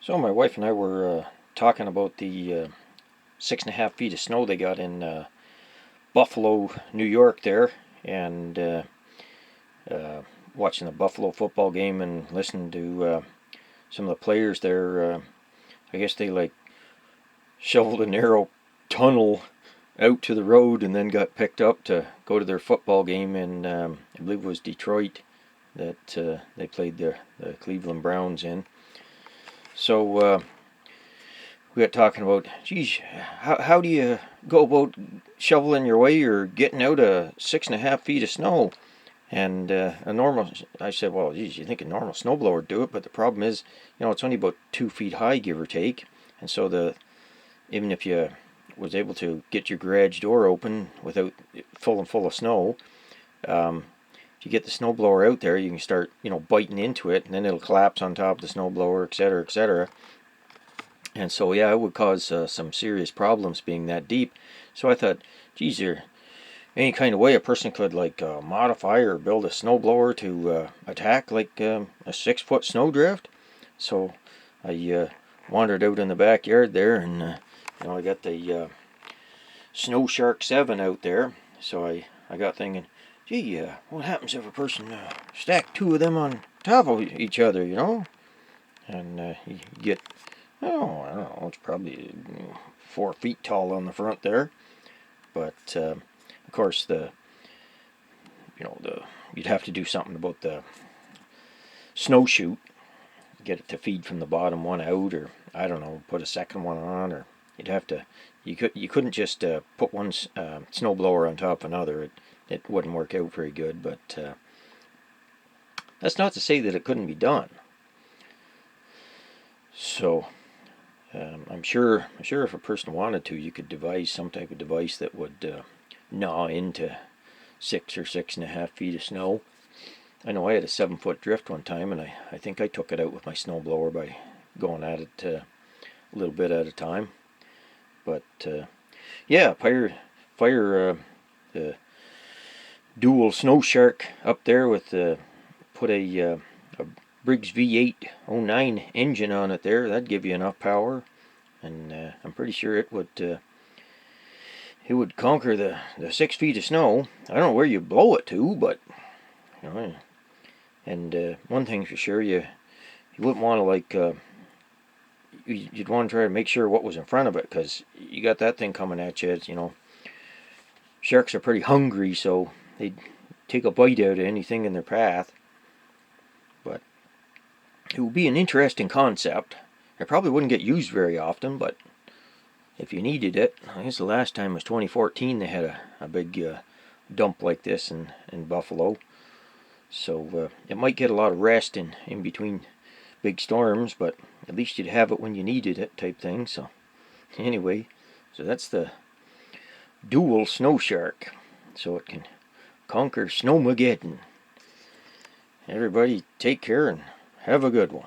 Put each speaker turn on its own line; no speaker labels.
So my wife and I were talking about the 6.5 feet of snow they got in Buffalo, New York there, and watching the Buffalo football game and listening to some of the players there. I guess they like shoveled a narrow tunnel out to the road and then got picked up to go to their football game in, I believe it was Detroit, that they played the Cleveland Browns in. So we got talking about, geez, how do you go about shoveling your way or getting out of 6.5 feet of snow? And I said, well, geez, you think a normal snowblower would do it, but the problem is, it's only about 2 feet high, give or take, and so even if you was able to get your garage door open without full of snow, if you get the snowblower out there, you can start, biting into it, and then it'll collapse on top of the snowblower, etc., etc. And so, yeah, it would cause some serious problems being that deep. So I thought, geez, there any kind of way a person could modify or build a snowblower to attack like a 6-foot snowdrift. So I wandered out in the backyard there, and I got the Snow Shark 7 out there. So I got thinking, gee, what happens if a person stacked 2 of them on top of each other, And you get, I don't know, it's probably 4 feet tall on the front there. But of course, you'd have to do something about the snow chute, get it to feed from the bottom one out, or I don't know, put a second one on, or you'd have to. You couldn't just put one snowblower on top of another. It wouldn't work out very good. But that's not to say that it couldn't be done. So I'm sure if a person wanted to, you could devise some type of device that would gnaw into 6 or 6.5 feet of snow. I know I had a 7-foot drift one time, and I think I took it out with my snowblower by going at it a little bit at a time. But yeah, fire the dual Snow Shark up there with put a Briggs V809 engine on it there. That'd give you enough power, and I'm pretty sure it would conquer the 6 feet of snow. I don't know where you blow it to, but and one thing's for sure, you wouldn't want to you'd want to try to make sure what was in front of it, because you got that thing coming at you. Sharks are pretty hungry, so they'd take a bite out of anything in their path. But it would be an interesting concept. It probably wouldn't get used very often, but if you needed it, I guess the last time was 2014. They had a big dump like this in Buffalo. So it might get a lot of rest in between big storms, but at least you'd have it when you needed it, type thing. So anyway, so that's the dual Snow Shark, so it can conquer Snowmageddon. Everybody take care and have a good one.